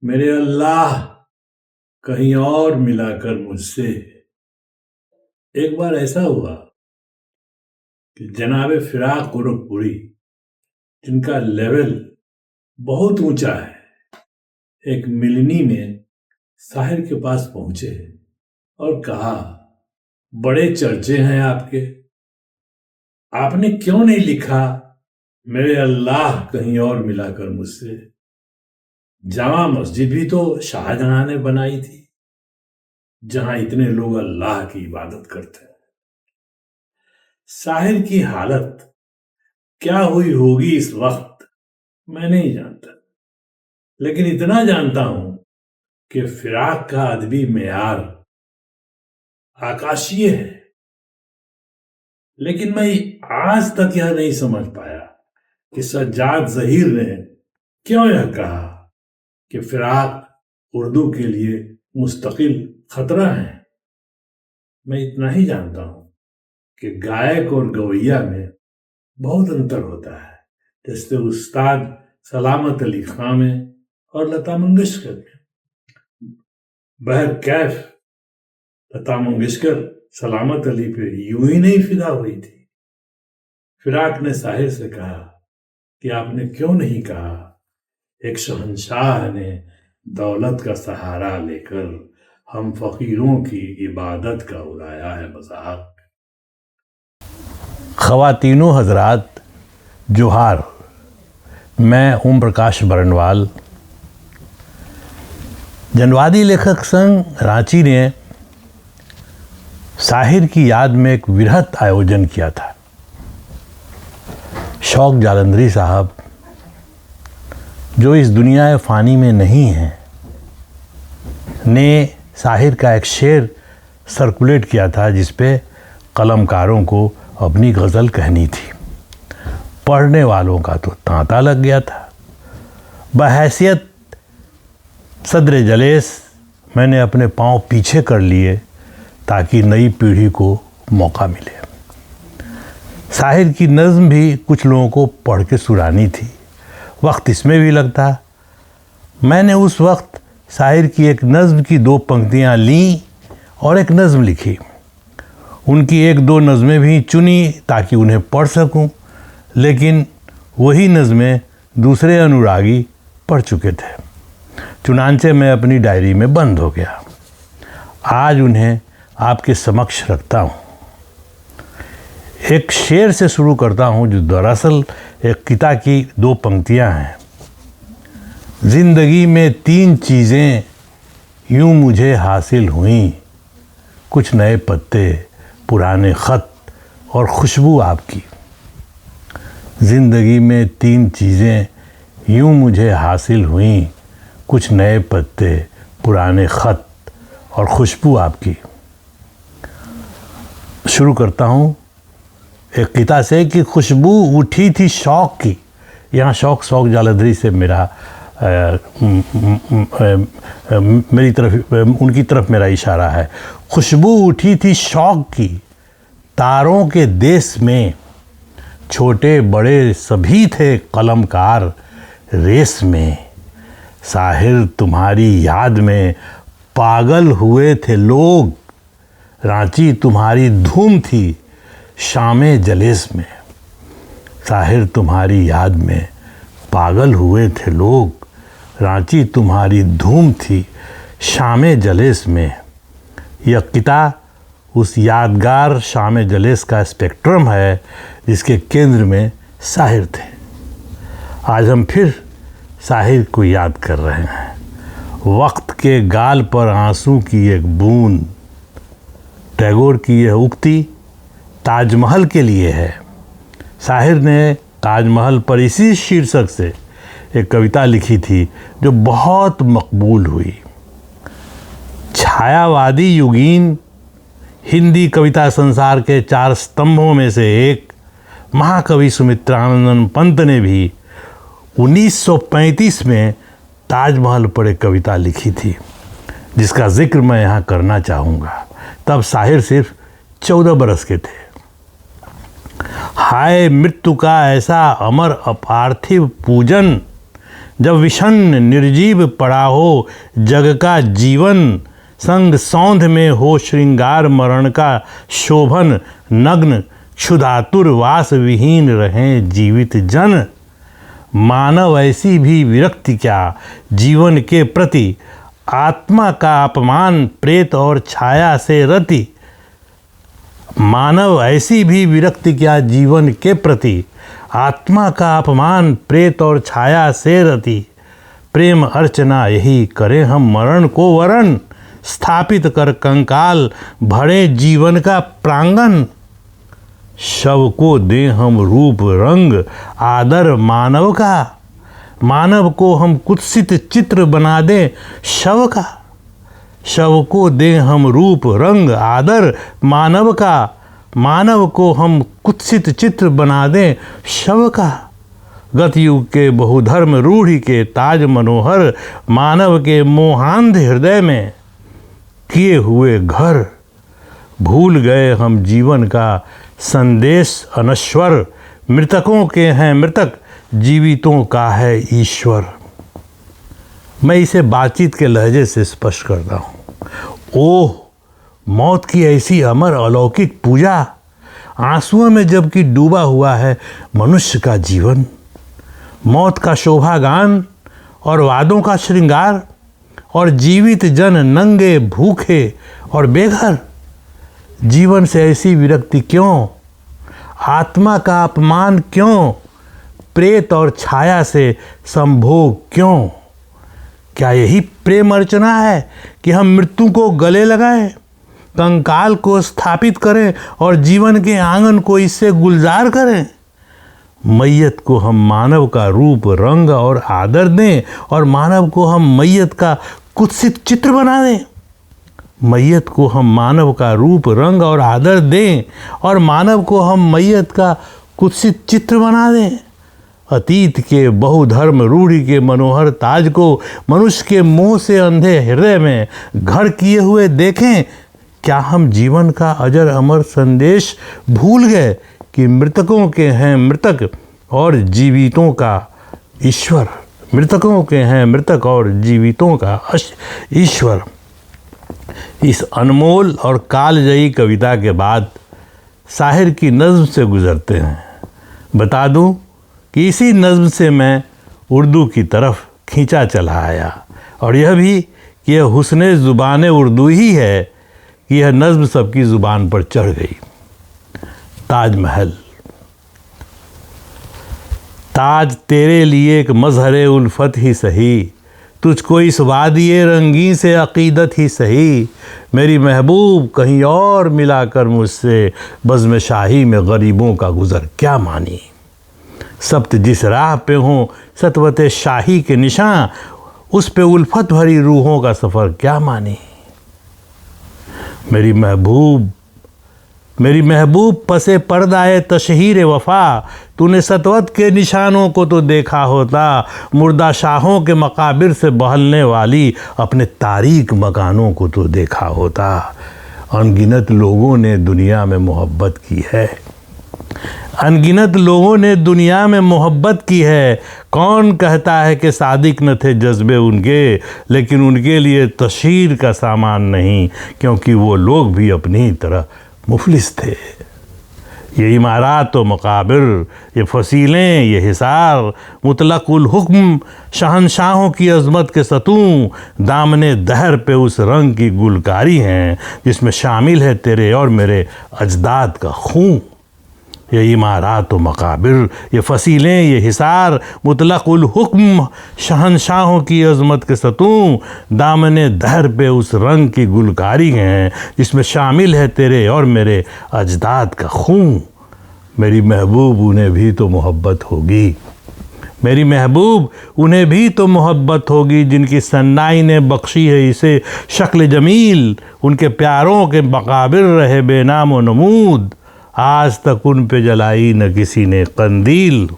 मेरे अल्लाह कहीं और मिलाकर मुझसे। एक बार ऐसा हुआ कि जनाब फिराक गोरखपुरी, जिनका लेवल बहुत ऊंचा है, एक मिलनी में साहिर के पास पहुंचे और कहा, बड़े चर्चे हैं आपके, आपने क्यों नहीं लिखा मेरे अल्लाह कहीं और मिलाकर मुझसे। जामा मस्जिद भी तो शाहजहां ने बनाई थी, जहां इतने लोग अल्लाह की इबादत करते हैं। साहिर की हालत क्या हुई होगी इस वक्त मैं नहीं जानता, लेकिन इतना जानता हूं कि फिराक का अदबी मेयार आकाशीय है। लेकिन मैं आज तक यह नहीं समझ पाया कि सज्जाद ज़हीर ने क्यों यह कहा कि फिराक उर्दू के लिए मुस्तकिल खतरा है। मैं इतना ही जानता हूं कि गायक और गवैया में बहुत अंतर होता है, जैसे उस्ताद सलामत अली खां में और लता मंगेशकर में। बहरकैफ लता मंगेशकर सलामत अली पे यूं ही नहीं फिदा हुई थी। फिराक ने साहिर से कहा कि आपने क्यों नहीं कहा, एक शहंशाह ने दौलत का सहारा लेकर हम फकीरों की इबादत का उड़ाया है मजाक। ख़वातीनो हज़रात जोहार, मैं ओम प्रकाश बरनवाल। जनवादी लेखक संघ रांची ने साहिर की याद में एक विरहत आयोजन किया था। शौक जालंधरी साहब, जो इस दुनिया फ़ानी में नहीं हैं, ने साहिर का एक शेर सर्कुलेट किया था जिस पे कलमकारों को अपनी गज़ल कहनी थी। पढ़ने वालों का तो तांता लग गया था। बहैसियत सदर जलेस मैंने अपने पांव पीछे कर लिए ताकि नई पीढ़ी को मौका मिले। साहिर की नज़्म भी कुछ लोगों को पढ़ के सुनानी थी, वक्त इसमें भी लगता। मैंने उस वक्त साहिर की एक नज़्म की 2 पंक्तियाँ लीं और एक नज़्म लिखी। उनकी 1-2 नज़में भी चुनी ताकि उन्हें पढ़ सकूं, लेकिन वही नज़में दूसरे अनुरागी पढ़ चुके थे। चुनांचे मैं अपनी डायरी में बंद हो गया। आज उन्हें आपके समक्ष रखता हूँ। एक शेर से शुरू करता हूँ जो दरअसल एक किता की 2 पंक्तियाँ हैं। ज़िंदगी में 3 चीज़ें यूं मुझे हासिल हुईं, कुछ नए पत्ते, पुराने ख़त और खुशबू आपकी। ज़िंदगी में 3 चीज़ें यूं मुझे हासिल हुईं, कुछ नए पत्ते, पुराने ख़त और खुशबू आपकी। शुरू करता हूँ एक किता से कि खुशबू उठी थी शौक़ की। यहाँ शौक़ जालंधरी से मेरा मेरी तरफ, उनकी तरफ मेरा इशारा है। खुशबू उठी थी शौक़ की, तारों के देश में, छोटे बड़े सभी थे कलमकार रेस में। साहिर तुम्हारी याद में पागल हुए थे लोग, रांची तुम्हारी धूम थी शामे जलेस में। साहिर तुम्हारी याद में पागल हुए थे लोग, रांची तुम्हारी धूम थी शामे जलेस में। यह किता उस यादगार शामे जलेस का स्पेक्ट्रम है जिसके केंद्र में साहिर थे। आज हम फिर साहिर को याद कर रहे हैं। वक्त के गाल पर आंसू की एक बूंद, टैगोर की यह उक्ति ताजमहल के लिए है। साहिर ने ताजमहल पर इसी शीर्षक से एक कविता लिखी थी जो बहुत मकबूल हुई। छायावादी युगीन हिंदी कविता संसार के 4 स्तंभों में से एक महाकवि सुमित्रानंद पंत ने भी 1935 में ताजमहल पर एक कविता लिखी थी, जिसका जिक्र मैं यहाँ करना चाहूँगा। तब साहिर सिर्फ 14 बरस के थे। हाय मृत्यु का ऐसा अमर अपार्थिव पूजन, जब विषन्न निर्जीव पड़ा हो जग का जीवन, संग सौंध में हो श्रृंगार मरण का शोभन, नग्न क्षुधातुर वास विहीन रहें जीवित जन। मानव ऐसी भी विरक्ति क्या जीवन के प्रति, आत्मा का अपमान प्रेत और छाया से रति। मानव ऐसी भी विरक्ति क्या जीवन के प्रति, आत्मा का अपमान प्रेत और छाया से रति। प्रेम अर्चना यही करें हम मरण को वरण, स्थापित कर कंकाल भरे जीवन का प्रांगण। शव को दें हम रूप रंग आदर मानव का, मानव को हम कुत्सित चित्र बना दें शव का। शव को दें हम रूप रंग आदर मानव का, मानव को हम कुत्सित चित्र बना दें शव का। गतयुग के बहुधर्म रूढ़ी के ताज मनोहर, मानव के मोहांध हृदय में किए हुए घर। भूल गए हम जीवन का संदेश अनश्वर, मृतकों के हैं मृतक जीवितों का है ईश्वर। मैं इसे बातचीत के लहजे से स्पष्ट करता हूँ। ओह मौत की ऐसी अमर अलौकिक पूजा, आंसुओं में जबकि डूबा हुआ है मनुष्य का जीवन। मौत का शोभा गान और वादों का श्रृंगार, और जीवित जन नंगे भूखे और बेघर। जीवन से ऐसी विरक्ति क्यों, आत्मा का अपमान क्यों, प्रेत और छाया से संभोग क्यों। क्या यही प्रेम अर्चना है कि हम मृत्यु को गले लगाएं, कंकाल को स्थापित करें और जीवन के आंगन को इससे गुलजार करें। मैयत को हम मानव का रूप रंग और आदर दें, और मानव को हम मैयत का कुत्सित चित्र बना दें। मैयत को हम मानव का रूप रंग और आदर दें, और मानव को हम मैयत का कुत्सित चित्र बना दें। अतीत के बहुधर्म रूढ़ी के मनोहर ताज को मनुष्य के मोह से अंधे हृदय में घर किए हुए देखें। क्या हम जीवन का अजर अमर संदेश भूल गए कि मृतकों के हैं मृतक और जीवितों का ईश्वर। मृतकों के हैं मृतक और जीवितों का ईश्वर। इस अनमोल और कालजयी कविता के बाद शाहिर की नज़्म से गुजरते हैं। बता दूं कि इसी नज़्म से मैं उर्दू की तरफ खींचा चला आया, और यह भी कि यह हुस्ने ज़ुबान उर्दू ही है कि यह नज़्म सबकी ज़ुबान पर चढ़ गई। ताजमहल। ताज तेरे लिए एक मज़हर उल्फत ही सही, तुझको इस वादिये रंगी से अक़ीदत ही सही। मेरी महबूब कहीं और मिलाकर मुझसे, बज़्म शाही में गरीबों का गुज़र क्या मानी। सब्त जिस राह पे हों सतवत शाही के निशान, उस पे उल्फत भरी रूहों का सफ़र क्या मानी। मेरी महबूब पसे पर्दाए तशहीर वफ़ा, तूने सतवत के निशानों को तो देखा होता, मुर्दा शाहों के मकाबिर से बहलने वाली अपने तारीक मकानों को तो देखा होता। अनगिनत लोगों ने दुनिया में मोहब्बत की है, अनगिनत लोगों ने दुनिया में मोहब्बत की है। कौन कहता है कि सादिक न थे जज्बे उनके, लेकिन उनके लिए तशहीर का सामान नहीं, क्योंकि वो लोग भी अपनी तरह मुफलिस थे। ये इमारात व मकाबिर, ये फसीलें, ये हिसार, मुतलकुल हुक्म, शहनशाहों की अज़मत के सतूं, दामने दहर पे उस रंग की गुलकारी हैं जिसमें शामिल है तेरे और मेरे अजदाद का खून। ये इमारात व मकाबिर, ये फसीलें, ये हिसार, मुतलकुल हुक्म, शहनशाहों की अज़मत के सतूं, दामने दहर पे उस रंग की गुलकारी हैं जिसमें शामिल है तेरे और मेरे अजदाद का खून। मेरी महबूब उन्हें भी तो मोहब्बत होगी, मेरी महबूब उन्हें भी तो मोहब्बत होगी, जिनकी सन्नाई ने बख्शी है इसे शक्ल जमील। उनके प्यारों के मकाबिर रहे बेनाम व नमूद, आज तक उन पे जलाई न किसी ने कंदील।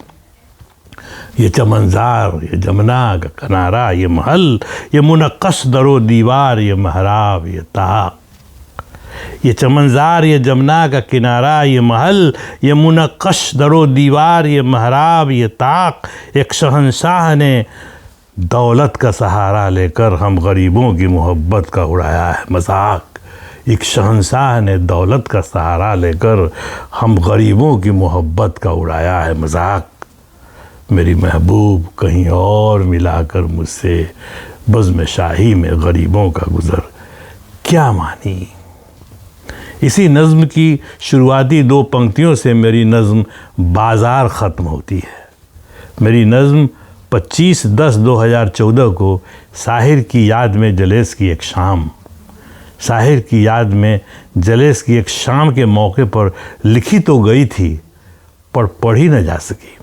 ये चमनज़ार, ये जमुना का किनारा, ये महल, ये मुनक्कश दरो दीवार, ये महराब, ये ताक। ये चमनज़ार, ये जमुना का किनारा, ये महल, ये मुनक्कश दरो दीवार, ये महराब, ये ताक। एक शहंशाह ने दौलत का सहारा लेकर हम गरीबों की मोहब्बत का उड़ाया है मजाक। एक शहंशाह ने दौलत का सहारा लेकर हम गरीबों की मोहब्बत का उड़ाया है मजाक। मेरी महबूब कहीं और मिलाकर मुझसे बज़्म शाही में गरीबों का गुज़र क्या मानी। इसी नज़्म की शुरुआती 2 पंक्तियों से मेरी नज़्म बाज़ार ख़त्म होती है। मेरी नज़्म 25/10/2014 को साहिर की याद में जलेस की एक शाम, साहिर की याद में जलेस की एक शाम के मौके पर लिखी तो गई थी पर पढ़ी न जा सकी।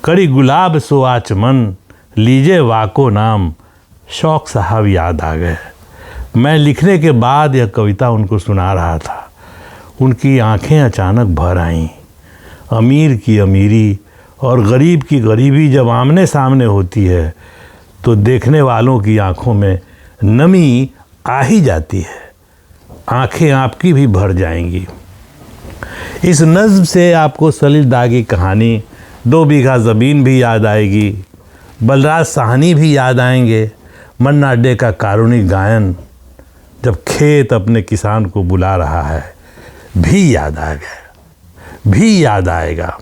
करी गुलाब सो आचमन लीजे वाको नाम, शौक़ साहब याद आ गए। मैं लिखने के बाद यह कविता उनको सुना रहा था। उनकी आंखें अचानक भर आईं। अमीर की अमीरी और गरीब की गरीबी जब आमने सामने होती है तो देखने वालों की आंखों में नमी आ ही जाती है। आंखें आपकी भी भर जाएंगी। इस नज़्म से आपको सलील दाग की कहानी 2 बीघा ज़मीन भी याद आएगी, बलराज साहनी भी याद आएंगे, मन्ना डे का कारुणिक गायन जब खेत अपने किसान को बुला रहा है भी याद आएगा, भी याद आएगा।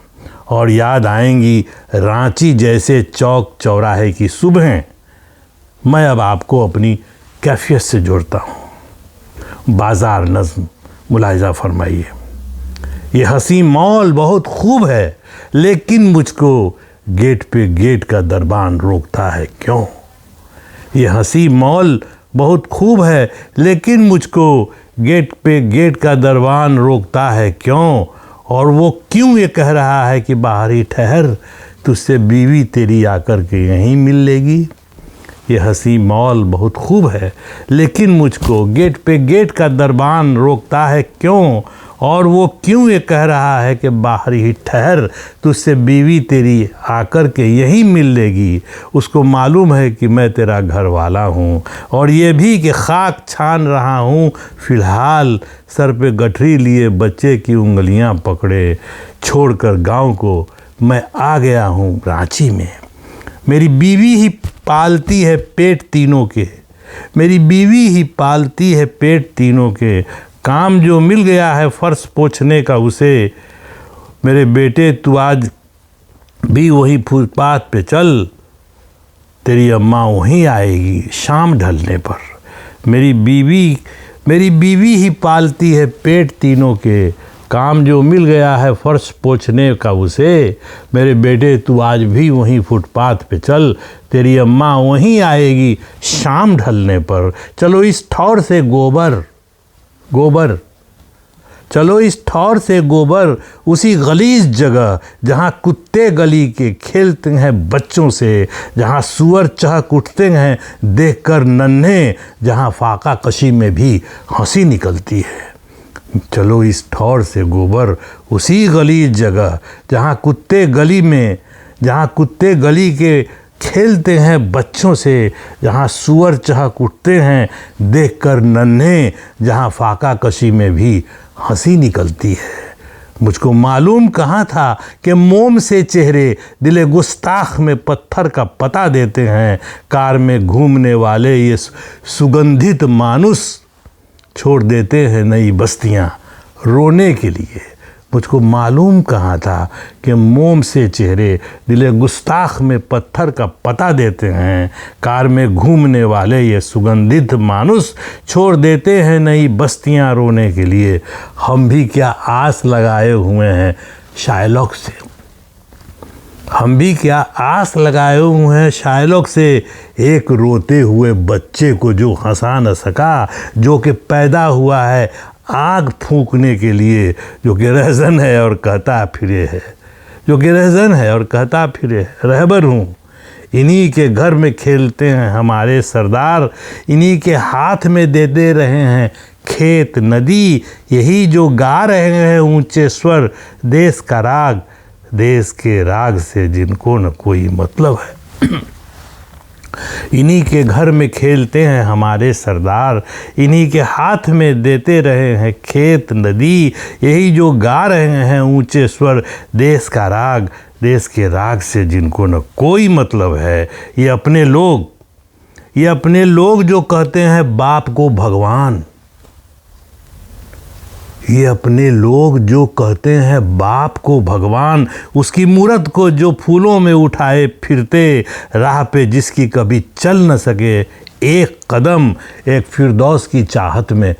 और याद आएंगी रांची जैसे चौक चौराहे की सुबहें। मैं अब आपको अपनी कैफियत से जोड़ता हूँ। बाज़ार नज़्म मुलाहिज़ा फरमाइए। ये हसी मॉल बहुत खूब है लेकिन मुझको गेट पे गेट का दरबान रोकता है क्यों। ये हसी मॉल बहुत खूब है लेकिन मुझको गेट पे गेट का दरबान रोकता है क्यों। और वो क्यों ये कह रहा है कि बाहर ही ठहर, तुझसे बीवी तेरी आकर के यहीं मिल लेगी। ये हसी मॉल बहुत खूब है लेकिन मुझको गेट पे गेट का दरबान रोकता है क्यों। और वो क्यों ये कह रहा है कि बाहर ही ठहर, तुझसे बीवी तेरी आकर के यहीं मिल लेगी। उसको मालूम है कि मैं तेरा घर वाला हूँ और ये भी कि खाक छान रहा हूँ फ़िलहाल, सर पे गठरी लिए बच्चे की उंगलियाँ पकड़े छोड़कर गाँव को मैं आ गया हूँ रांची में। मेरी बीवी ही पालती है पेट तीनों के, मेरी बीवी ही पालती है पेट तीनों के। काम जो मिल गया है फर्श पोंछने का उसे, मेरे बेटे तू आज भी वही फुटपाथ पे चल, तेरी अम्मा वहीं आएगी शाम ढलने पर। मेरी बीवी ही पालती है पेट तीनों के, काम जो मिल गया है फर्श पोंछने का उसे, मेरे बेटे तू आज भी वहीं फुटपाथ पे चल, तेरी अम्मा वहीं आएगी शाम ढलने पर। चलो इस ठौर से गोबर चलो इस ठौर से गोबर उसी गलीज जगह जहाँ कुत्ते गली के खेलते हैं बच्चों से, जहाँ सुअर चहक उठते हैं देखकर नन्हे, जहाँ फाका कशी में भी हंसी निकलती है। चलो इस ठौर से गोबर उसी गलीज जगह जहाँ कुत्ते गली के खेलते हैं बच्चों से, जहाँ सुअर चहक उठते हैं देखकर नन्हे, जहाँ फाका कशी में भी हंसी निकलती है। मुझको मालूम कहाँ था कि मोम से चेहरे दिले गुस्ताख में पत्थर का पता देते हैं। कार में घूमने वाले ये सुगंधित मानुस छोड़ देते हैं नई बस्तियाँ रोने के लिए। मुझको मालूम कहाँ था कि मोम से चेहरे दिले गुस्ताख में पत्थर का पता देते हैं। कार में घूमने वाले ये सुगंधित मानुस छोड़ देते हैं नई बस्तियाँ रोने के लिए। हम भी क्या आस लगाए हुए हैं शायलॉक से, हम भी क्या आस लगाए हुए हैं शायलॉक से, एक रोते हुए बच्चे को जो हंसा न सका, जो कि पैदा हुआ है आग फूंकने के लिए, जो कि रहज़न है और कहता फिरे है, जो कि रहज़न है और कहता फिरे रहबर हूँ। इन्हीं के घर में खेलते हैं हमारे सरदार, इन्हीं के हाथ में दे रहे हैं खेत नदी, यही जो गा रहे हैं ऊंचे स्वर देश का राग, देश के राग से जिनको न कोई मतलब है। इन्हीं के घर में खेलते हैं हमारे सरदार, इन्हीं के हाथ में देते रहे हैं खेत नदी, यही जो गा रहे हैं ऊंचे स्वर देश का राग, देश के राग से जिनको न कोई मतलब है, ये अपने लोग जो कहते हैं बाप को भगवान, ये अपने लोग जो कहते हैं बाप को भगवान, उसकी मूरत को जो फूलों में उठाए फिरते, राह पे जिसकी कभी चल न सके एक कदम, एक फिरदौस की चाहत में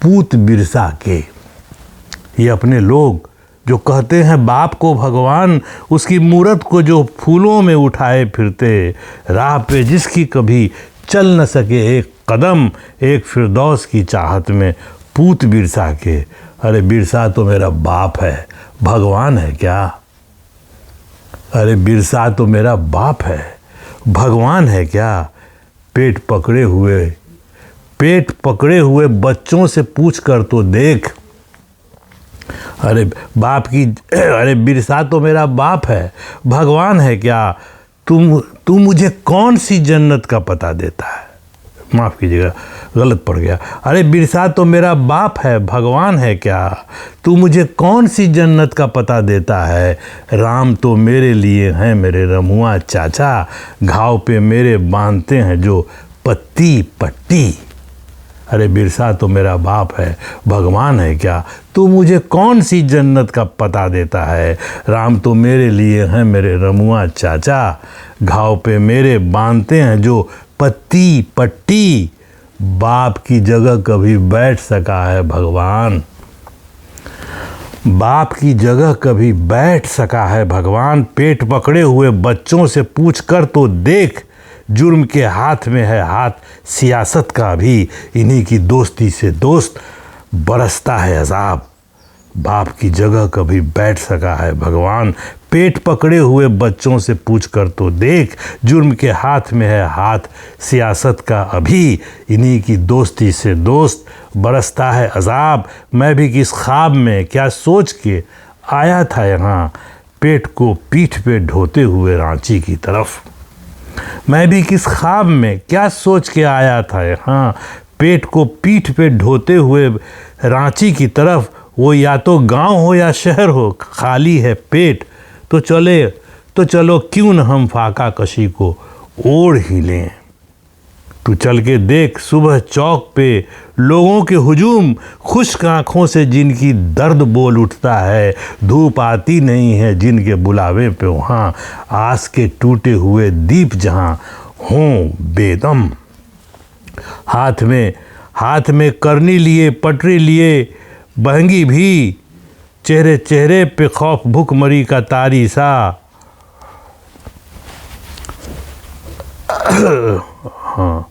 पूत बिरसा के। ये अपने लोग जो कहते हैं बाप को भगवान, उसकी मूरत को जो फूलों में उठाए फिरते, राह पे जिसकी कभी चल न सके एक कदम, एक फिरदौस की चाहत में पूत बिरसा के। अरे बिरसा तो मेरा बाप है, भगवान है क्या? अरे बिरसा तो मेरा बाप है, भगवान है क्या? पेट पकड़े हुए बच्चों से पूछ कर तो देख। अरे बिरसा तो मेरा बाप है, भगवान है क्या? तू मुझे कौन सी जन्नत का पता देता है? माफ़ कीजिएगा, गलत पड़ गया। अरे बिरसा तो मेरा बाप है, भगवान है क्या? तू मुझे कौन सी जन्नत का पता देता है? राम तो मेरे लिए हैं मेरे रमुआ चाचा, घाव पे मेरे बांधते हैं जो पत्ती पट्टी। अरे बिरसा तो मेरा बाप है, भगवान है क्या? तू मुझे कौन सी जन्नत का पता देता है? राम तो मेरे लिए हैं मेरे रमुआ चाचा, घाव पे मेरे बांधते हैं जो पत्ती पट्टी। बाप की जगह कभी बैठ सका है भगवान, बाप की जगह कभी बैठ सका है भगवान। पेट पकड़े हुए बच्चों से पूछ कर तो देख, जुर्म के हाथ में है हाथ सियासत का भी, इन्हीं की दोस्ती से दोस्त बरसता है अजाब। बाप की जगह कभी बैठ सका है भगवान। पेट पकड़े हुए बच्चों से पूछ कर तो देख, जुर्म के हाथ में है हाथ सियासत का अभी, इन्हीं की दोस्ती से दोस्त बरसता है अजाब। मैं भी किस ख्वाब में क्या सोच के आया था यहाँ, पेट को पीठ पे ढोते हुए रांची की तरफ। मैं भी किस ख्वाब में क्या सोच के आया था यहाँ, पेट को पीठ पे ढोते हुए रांची की तरफ। वो या तो गांव हो या शहर हो, खाली है पेट तो चलो क्यों न हम फाका कशी को ओढ़ ही लें। तू चल के देख सुबह चौक पे लोगों के हुजूम, खुश्क आँखों से जिनकी दर्द बोल उठता है। धूप आती नहीं है जिनके बुलावे पे वहाँ, आस के टूटे हुए दीप जहाँ हों बेदम। हाथ में करनी लिए पटरी लिए बहंगी भी, चेहरे पे खौफ भूखमरी का तारी सा। हाँ,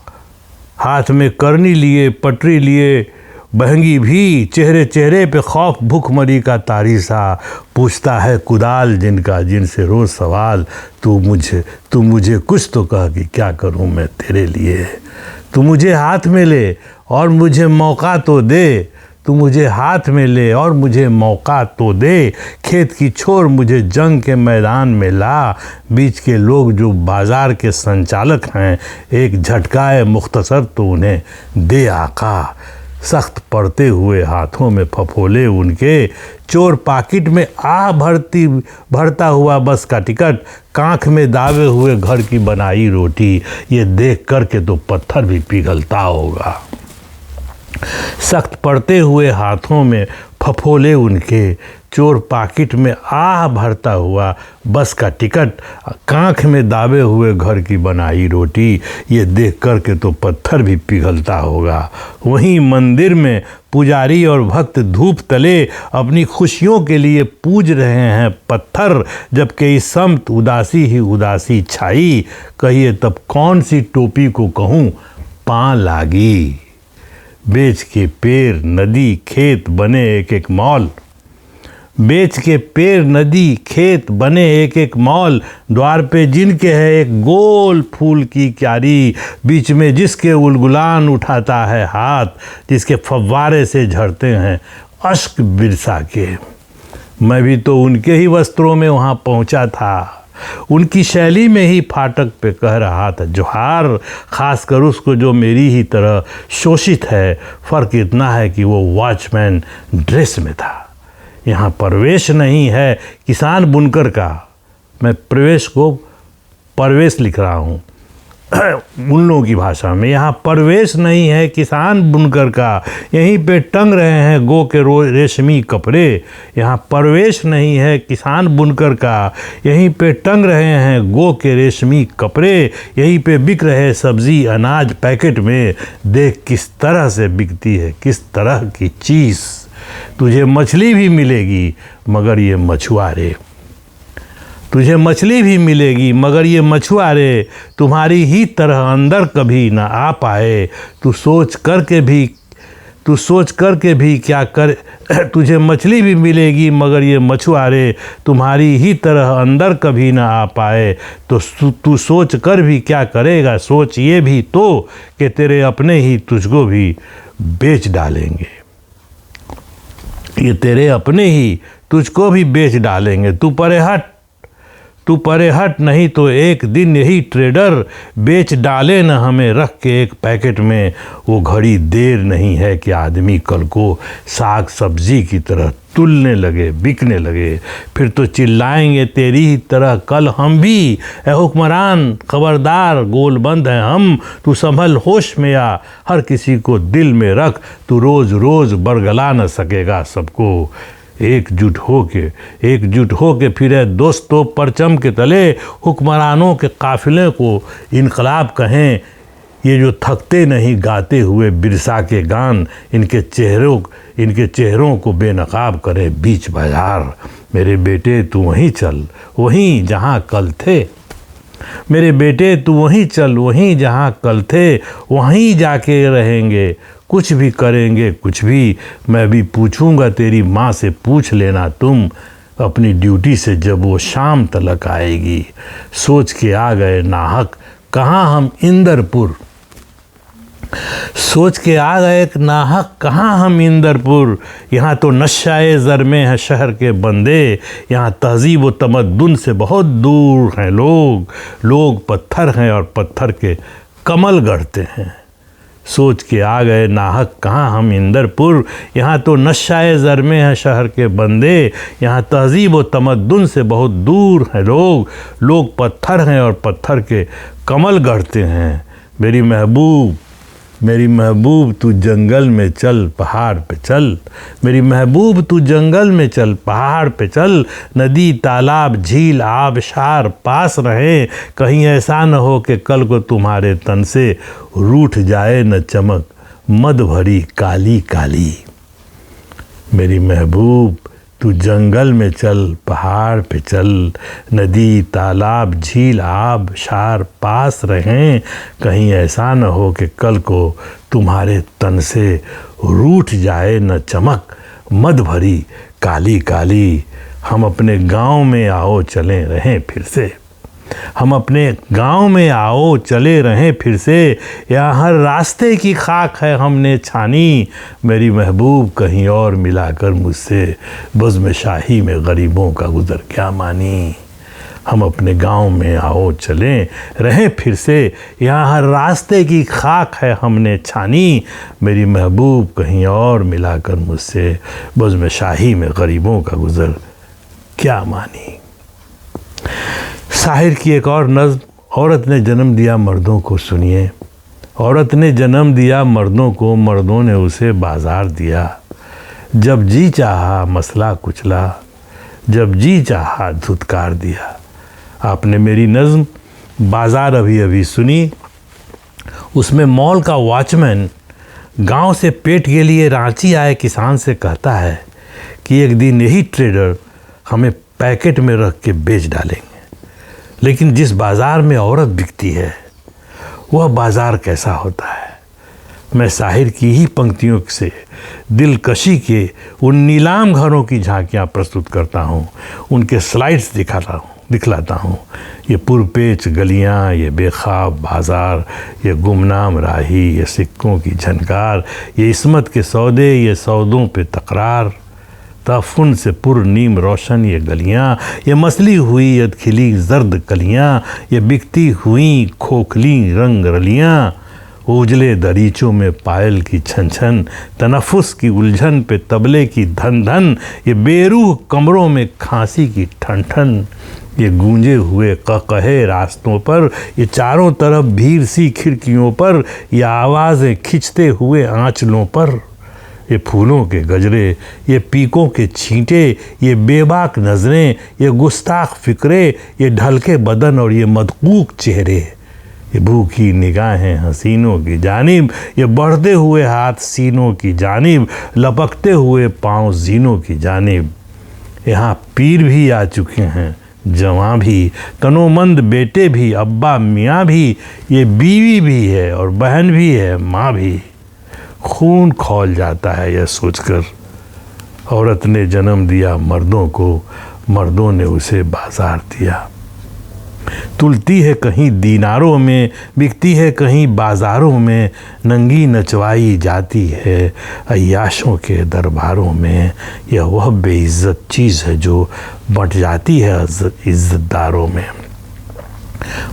हाथ में करनी लिए पटरी लिए बहंगी भी, चेहरे पे खौफ भूखमरी का तारी सा। पूछता है कुदाल जिनका जिनसे रोज़ सवाल, तू मुझे कुछ तो कह कि क्या करूं मैं तेरे लिए। तू मुझे हाथ में ले और मुझे मौका तो दे, तू मुझे हाथ में ले और मुझे मौका तो दे। खेत की छोर मुझे जंग के मैदान में ला, बीच के लोग जो बाज़ार के संचालक हैं, एक झटकाए मुख्तसर तो उन्हें दे आका। सख्त पड़ते हुए हाथों में फफोले उनके, चोर पाकिट में भरता हुआ बस का टिकट, कांख में दावे हुए घर की बनाई रोटी। ये देख कर के तो पत्थर भी पिघलता होगा। सख्त पड़ते हुए हाथों में फफोले उनके, चोर पाकिट में भरता हुआ बस का टिकट, कांख में दाबे हुए घर की बनाई रोटी। ये देख कर के तो पत्थर भी पिघलता होगा। वहीं मंदिर में पुजारी और भक्त धूप तले अपनी खुशियों के लिए पूज रहे हैं पत्थर, जबकि इस समत उदासी ही उदासी छाई। कहिए तब कौन सी टोपी को कहूँ पाँ लागी। बेच के पेड़ नदी खेत बने एक एक मॉल, बेच के पेड़ नदी खेत बने एक एक मॉल। द्वार पे जिनके है एक गोल फूल की क्यारी, बीच में जिसके उलगुलान उठाता है हाथ, जिसके फव्वारे से झड़ते हैं अश्क बिरसा के। मैं भी तो उनके ही वस्त्रों में वहाँ पहुँचा था, उनकी शैली में ही फाटक पे कह रहा था जोहार, खासकर उसको जो मेरी ही तरह शोषित है। फ़र्क इतना है कि वो वॉचमैन ड्रेस में था। यहाँ प्रवेश नहीं है किसान बुनकर का, मैं प्रवेश को परवेश लिख रहा हूँ उन लोगों की भाषा में। यहाँ परवेश नहीं है किसान बुनकर का, यहीं पे टंग रहे हैं गो के रेशमी कपड़े। यहाँ परवेश नहीं है किसान बुनकर का, यहीं पे टंग रहे हैं गो के रेशमी कपड़े। यहीं पे बिक रहे सब्जी अनाज पैकेट में, देख किस तरह से बिकती है किस तरह की चीज़। तुझे मछली भी मिलेगी मगर ये मछुआरे, तुझे मछली भी मिलेगी मगर ये मछुआरे तुम्हारी ही तरह अंदर कभी ना आ पाए। तू सोच करके भी क्या कर तुझे मछली भी मिलेगी मगर ये मछुआरे तुम्हारी ही तरह अंदर कभी ना आ पाए। तो तू सोच कर भी क्या करेगा, सोच ये भी तो कि तेरे अपने ही तुझको भी बेच डालेंगे, ये तेरे अपने ही तुझको भी बेच डालेंगे। तू परे हट नहीं तो एक दिन यही ट्रेडर बेच डाले न हमें रख के एक पैकेट में। वो घड़ी देर नहीं है कि आदमी कल को साग सब्जी की तरह तुलने लगे बिकने लगे। फिर तो चिल्लाएंगे तेरी ही तरह कल हम भी, ए हुक्मरान खबरदार गोलबंद है हम। तू संभल होश में आ, हर किसी को दिल में रख, तू रोज़ रोज़ बरगला न सकेगा सबको। एकजुट हो के फिरे दोस्तों परचम के तले, हुक्मरानों के काफिले को इनकलाब कहें। ये जो थकते नहीं गाते हुए बिरसा के गान, इनके चेहरों को बेनकाब करे बीच बाजार। मेरे बेटे तू वहीं चल वहीं जहाँ कल थे, मेरे बेटे तू वहीं चल वहीं जहाँ कल थे। वहीं जाके रहेंगे कुछ भी करेंगे कुछ भी। मैं भी पूछूंगा तेरी माँ से, पूछ लेना तुम अपनी ड्यूटी से जब वो शाम तलक आएगी। सोच के आ गए नाहक कहाँ हम इंदरपुर, सोच के आ गए नाहक कहाँ हम इंदरपुर। यहाँ तो नशाए ज़र में है शहर के बंदे, यहाँ तहज़ीब व तमद्दुन से बहुत दूर हैं लोग पत्थर हैं और पत्थर के कमल गढ़ते हैं। सोच के आ गए नाहक कहाँ हम इंदरपुर, यहाँ तो नशाए ज़र में है शहर के बंदे। यहाँ तहज़ीब व तमद्दुन से बहुत दूर हैं लोग पत्थर हैं और पत्थर के कमल गढ़ते हैं। मेरी महबूब तू जंगल में चल पहाड़ पे चल, मेरी महबूब तू जंगल में चल पहाड़ पे चल। नदी तालाब झील आबशार पास रहे, कहीं ऐसा न हो कि कल को तुम्हारे तन से रूठ जाए न चमक मद भरी काली काली। मेरी महबूब तू जंगल में चल पहाड़ पे चल, नदी तालाब झील आबशार पास रहें, कहीं ऐसा न हो कि कल को तुम्हारे तन से रूठ जाए न चमक मद भरी काली काली। हम अपने गांव में आओ चलें रहें फिर से, हम अपने गांव में आओ चले रहें फिर से। यहाँ हर रास्ते की खाक है हमने छानी, मेरी महबूब कहीं और मिलाकर मुझसे बज़्म शाही में गरीबों का गुज़र क्या मानी। हम अपने गांव में आओ चलें रहें फिर से, यहाँ हर रास्ते की खाक है हमने छानी, मेरी महबूब कहीं और मिलाकर मुझसे बज़्म शाही में गरीबों का गुज़र क्या मानी। शाहिर की एक और नज़्म, औरत ने जन्म दिया मर्दों को सुनिए। औरत ने जन्म दिया मर्दों को, मर्दों ने उसे बाजार दिया। जब जी चाहा मसला कुचला, जब जी चाहा धुतकार दिया। आपने मेरी नज़्म बाज़ार अभी अभी सुनी। उसमें मॉल का वॉचमैन गांव से पेट के लिए रांची आए किसान से कहता है कि एक दिन यही ट्रेडर हमें पैकेट में रख के बेच डालेंगे। लेकिन जिस बाज़ार में औरत बिकती है वह बाज़ार कैसा होता है। मैं शाहिर की ही पंक्तियों से दिलकशी के उन नीलाम घरों की झांकियाँ प्रस्तुत करता हूँ, उनके स्लाइड्स दिखलाता हूँ। ये पुरपेच गलियाँ, ये बेखाब बाज़ार, ये गुमनाम राही, ये सिक्कों की झनकार, ये इस्मत के सौदे, ये सौदों पे तकरार। ताफुन से पुर नीम रोशन ये गलियाँ, ये मसली हुई अदखिली जर्द कलियाँ, ये बिकती हुई खोखली रंग रलियाँ। उजले दरीचों में पायल की छन छन, तनफुस की उलझन पे तबले की धन धन, ये बेरूह कमरों में खांसी की ठन ठन। ये गूंजे हुए कहे रास्तों पर, ये चारों तरफ भीड़ सी खिड़कियों पर, ये आवाज़ें खिंचते हुए आंचलों पर, ये फूलों के गजरे, ये पीकों के छींटे, ये बेबाक नज़रें, ये गुस्ताख फिक्रे, ये ढलके बदन और ये मदकूक चेहरे, ये भूखी निगाहें हसीनों की जानिब, ये बढ़ते हुए हाथ सीनों की जानिब, लपकते हुए पाँव जीनों की जानिब। यहाँ पीर भी आ चुके हैं, जवां भी, तनोमंद बेटे भी, अब्बा मियाँ भी, ये बीवी भी है और बहन भी है, माँ भी। खून खौल जाता है यह सोचकर, औरत ने जन्म दिया मर्दों को, मर्दों ने उसे बाजार दिया। तुलती है कहीं दीनारों में, बिकती है कहीं बाजारों में, नंगी नचवाई जाती है अय्याशों के दरबारों में। यह वह बेइज्जत चीज़ है जो बंट जाती है इज्जतदारों में।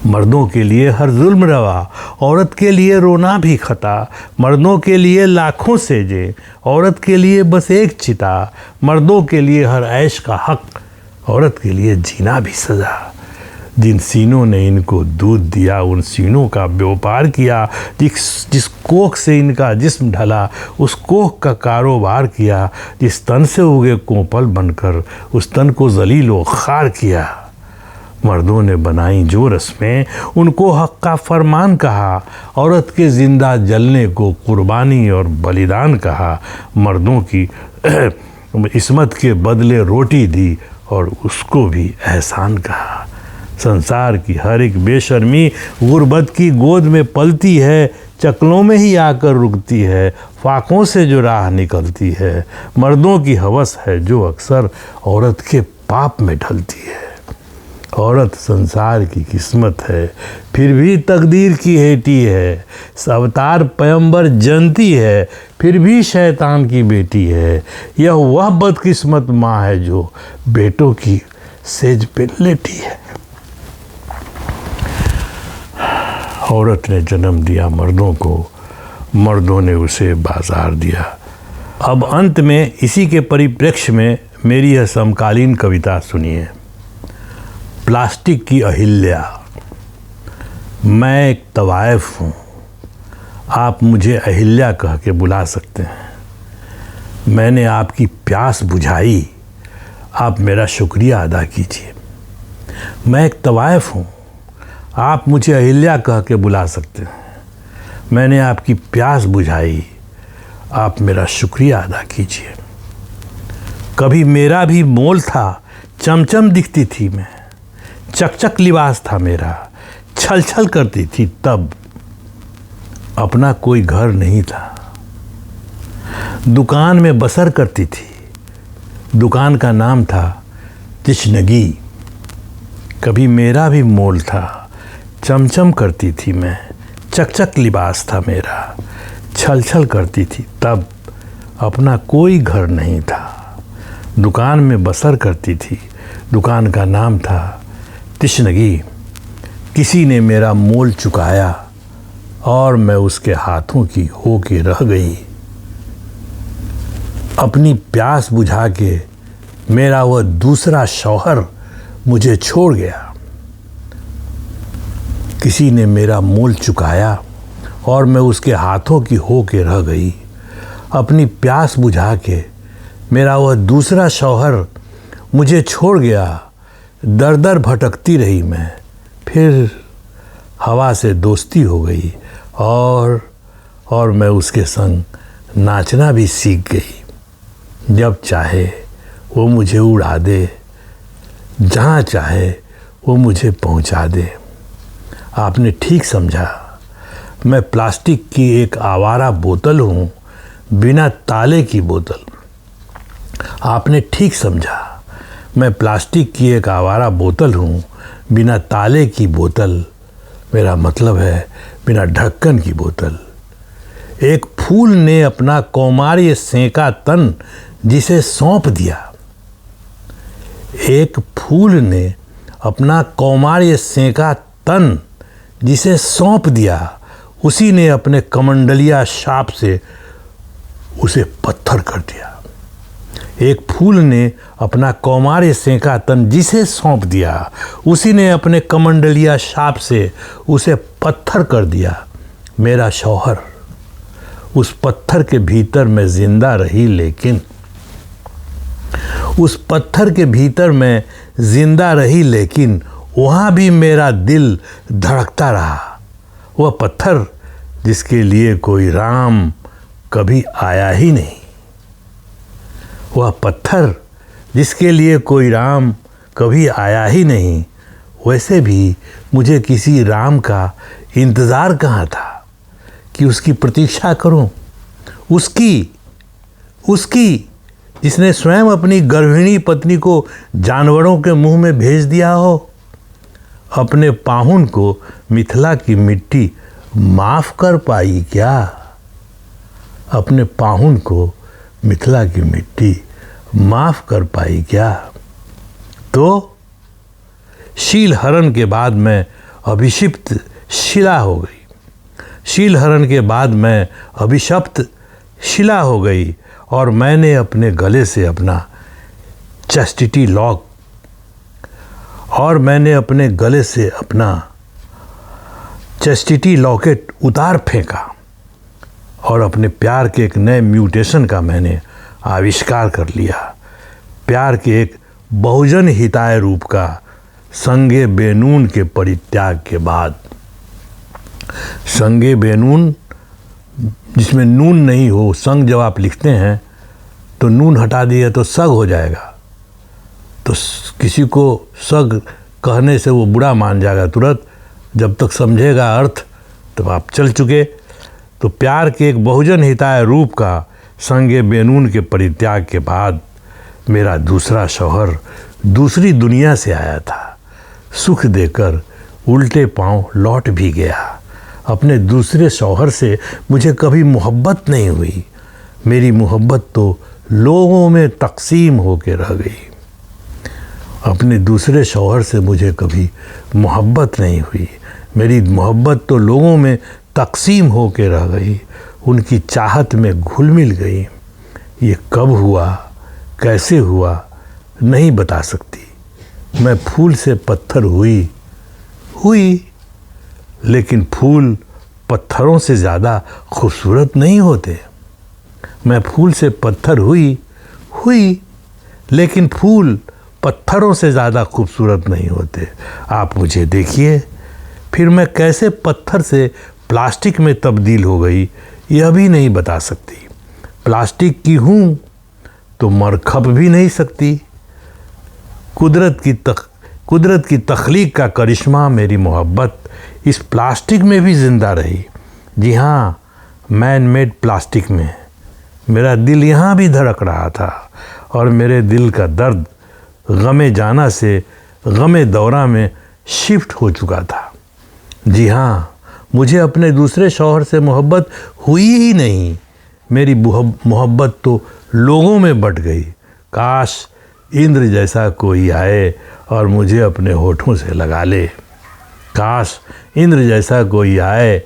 मर्दों के लिए हर जुल्म रवा, औरत के लिए रोना भी खता। मर्दों के लिए लाखों सेजे, औरत के लिए बस एक चिता। मर्दों के लिए हर ऐश का हक, औरत के लिए जीना भी सजा। जिन सीनों ने इनको दूध दिया, उन सीनों का व्यापार किया। जिस कोख से इनका जिस्म ढला, उस कोख का कारोबार किया। जिस तन से उगे कोपल बनकर, उस तन को जलील व खार किया। मर्दों ने बनाई जो रस्में, उनको हक का फरमान कहा। औरत के जिंदा जलने को कुर्बानी और बलिदान कहा। मर्दों की इस्मत के बदले रोटी दी और उसको भी एहसान कहा। संसार की हर एक बेशर्मी गुर्बत की गोद में पलती है, चकलों में ही आकर रुकती है, फाकों से जो राह निकलती है। मर्दों की हवस है जो अक्सर औरत के पाप में ढलती है। औरत संसार की किस्मत है, फिर भी तकदीर की हेटी है। अवतार पैगंबर जनती है, फिर भी शैतान की बेटी है। यह वह बदकिस्मत माँ है जो बेटों की सेज पे लेटी है। औरत ने जन्म दिया मर्दों को, मर्दों ने उसे बाजार दिया। अब अंत में इसी के परिप्रेक्ष्य में मेरी यह समकालीन कविता सुनिए। प्लास्टिक की अहिल्या। मैं एक तवायफ हूँ, आप मुझे अहिल्या कह के बुला सकते हैं। मैंने आपकी प्यास बुझाई, आप मेरा शुक्रिया अदा कीजिए। मैं एक तवायफ हूँ, आप मुझे अहिल्या कह के बुला सकते हैं। मैंने आपकी प्यास बुझाई, आप मेरा शुक्रिया अदा कीजिए। कभी मेरा भी मोल था, चमचम दिखती थी मैं, चकचक लिबास था मेरा, छल छल करती थी तब। अपना कोई घर नहीं था, दुकान में बसर करती थी। दुकान का नाम था तिश्नगी। कभी मेरा भी मोल था, चमचम करती थी मैं, चकचक लिबास था मेरा, छल छल करती थी तब। अपना कोई घर नहीं था, दुकान में बसर करती थी। दुकान का नाम था तिश्नगी। किसी ने मेरा मोल चुकाया और मैं उसके हाथों की हो के रह गई। अपनी प्यास बुझा के मेरा वह दूसरा शौहर मुझे छोड़ गया। किसी ने मेरा मोल चुकाया और मैं उसके हाथों की हो के रह गई। अपनी प्यास बुझा के मेरा वह दूसरा शौहर मुझे छोड़ गया। दर दर भटकती रही मैं, फिर हवा से दोस्ती हो गई और मैं उसके संग नाचना भी सीख गई। जब चाहे वो मुझे उड़ा दे, जहाँ चाहे वो मुझे पहुँचा दे। आपने ठीक समझा, मैं प्लास्टिक की एक आवारा बोतल हूँ, बिना ताले की बोतल। आपने ठीक समझा, मैं प्लास्टिक की एक आवारा बोतल हूँ, बिना ताले की बोतल। मेरा मतलब है बिना ढक्कन की बोतल। एक फूल ने अपना कौमार्य सेंका तन जिसे सौंप दिया। एक फूल ने अपना कौमार्य सेंका तन जिसे सौंप दिया, उसी ने अपने कमंडलिया शाप से उसे पत्थर कर दिया। एक फूल ने अपना कौमार्य सेंका तन जिसे सौंप दिया, उसी ने अपने कमंडलिया शाप से उसे पत्थर कर दिया। मेरा शौहर उस पत्थर के भीतर मैं जिंदा रही, लेकिन उस पत्थर के भीतर मैं जिंदा रही, लेकिन वहाँ भी मेरा दिल धड़कता रहा। वह पत्थर जिसके लिए कोई राम कभी आया ही नहीं, वह पत्थर जिसके लिए कोई राम कभी आया ही नहीं, वैसे भी मुझे किसी राम का इंतज़ार कहाँ था कि उसकी प्रतीक्षा करूं। उसकी जिसने स्वयं अपनी गर्भिणी पत्नी को जानवरों के मुंह में भेज दिया हो। अपने पाहुन को मिथिला की मिट्टी माफ़ कर पाई क्या? अपने पाहुन को मिथिला की मिट्टी माफ़ कर पाई क्या? तो शीलहरण के बाद मैं अभिषिप्त शिला हो गई। शीलहरण के बाद मैं अभिशप्त शिला हो गई और मैंने अपने गले से अपना चैस्टिटी लॉक चैस्टिटी लॉकेट उतार फेंका और अपने प्यार के एक नए म्यूटेशन का मैंने आविष्कार कर लिया। प्यार के एक बहुजन हिताय रूप का संगे बेनून के परित्याग के बाद। संगे बेनून जिसमें नून नहीं हो, संग जब आप लिखते हैं तो नून हटा दिए तो सग हो जाएगा, तो किसी को सग कहने से वो बुरा मान जाएगा तुरंत। जब तक समझेगा अर्थ तब आप चल चुके। तो प्यार के एक बहुजन हिताय रूप का संगे बेनून के परित्याग के बाद मेरा दूसरा शौहर दूसरी दुनिया से आया था। सुख देकर उल्टे पांव लौट भी गया। अपने दूसरे शौहर से मुझे कभी मोहब्बत नहीं हुई। मेरी मोहब्बत तो लोगों में तकसीम होकर रह गई। अपने दूसरे शौहर से मुझे कभी मोहब्बत नहीं हुई। मेरी मोहब्बत तो लोगों में तकसीम होकर रह गई, उनकी चाहत में घुल मिल गई। ये कब हुआ, कैसे हुआ, नहीं बता सकती। मैं फूल से पत्थर हुई, लेकिन फूल पत्थरों से ज़्यादा खूबसूरत नहीं होते। मैं फूल से पत्थर हुई, लेकिन फूल पत्थरों से ज़्यादा खूबसूरत नहीं होते। आप मुझे देखिए, फिर मैं कैसे पत्थर से प्लास्टिक में तब्दील हो गई, यह भी नहीं बता सकती। प्लास्टिक की हूँ तो मर खप भी नहीं सकती। कुदरत की तख्लीक का करिश्मा, मेरी मोहब्बत इस प्लास्टिक में भी ज़िंदा रही। जी हाँ, मैन मेड प्लास्टिक में। मेरा दिल यहाँ भी धड़क रहा था और मेरे दिल का दर्द गमे जाना से गमे दौरा में शिफ्ट हो चुका था। जी हाँ, मुझे अपने दूसरे शौहर से मोहब्बत हुई ही नहीं। मेरी मोहब्बत तो लोगों में बट गई। काश इंद्र जैसा कोई आए और मुझे अपने होठों से लगा ले। काश इंद्र जैसा कोई आए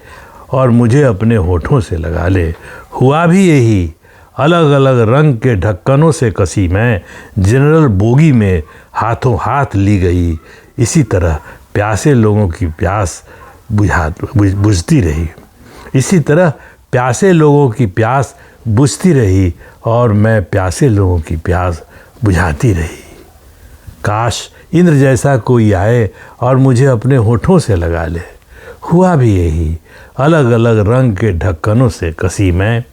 और मुझे अपने होठों से लगा ले। हुआ भी यही। अलग अलग रंग के ढक्कनों से कसी मैं जनरल बोगी में हाथों हाथ ली गई। इसी तरह प्यासे लोगों की प्यास बुझती रही। इसी तरह प्यासे लोगों की प्यास बुझती रही और मैं प्यासे लोगों की प्यास बुझाती रही। काश इंद्र जैसा कोई आए और मुझे अपने होठों से लगा ले। हुआ भी यही। अलग अलग रंग के ढक्कनों से कसी मैं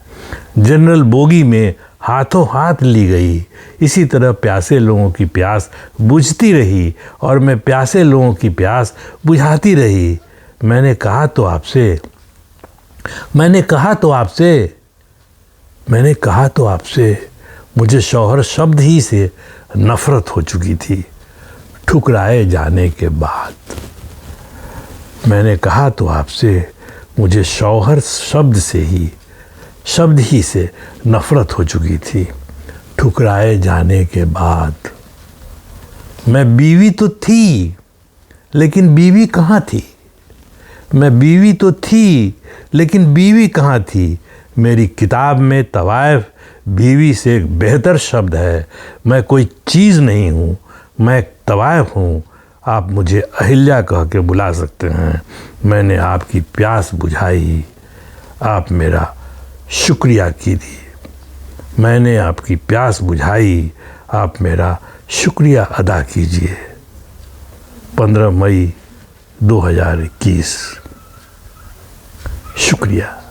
जनरल बोगी में हाथों हाथ ली गई। इसी तरह प्यासे लोगों की प्यास बुझती रही और मैं प्यासे लोगों की प्यास बुझाती रही। मैंने कहा तो आपसे मुझे शौहर शब्द ही से नफरत हो चुकी थी ठुकराए जाने के बाद। मैंने कहा तो आपसे मुझे शौहर शब्द ही से नफरत हो चुकी थी ठुकराए जाने के बाद। मैं बीवी तो थी, लेकिन बीवी कहाँ थी? मैं बीवी तो थी, लेकिन बीवी कहाँ थी। मेरी किताब में तवायफ बीवी से एक बेहतर शब्द है। मैं कोई चीज़ नहीं हूँ, मैं एक तवायफ हूँ। आप मुझे अहिल्या कह के बुला सकते हैं। मैंने आपकी प्यास बुझाई, आप मेरा शुक्रिया कीजिए। मैंने आपकी प्यास बुझाई, आप मेरा शुक्रिया अदा कीजिए। 15 मई 2021। शुक्रिया।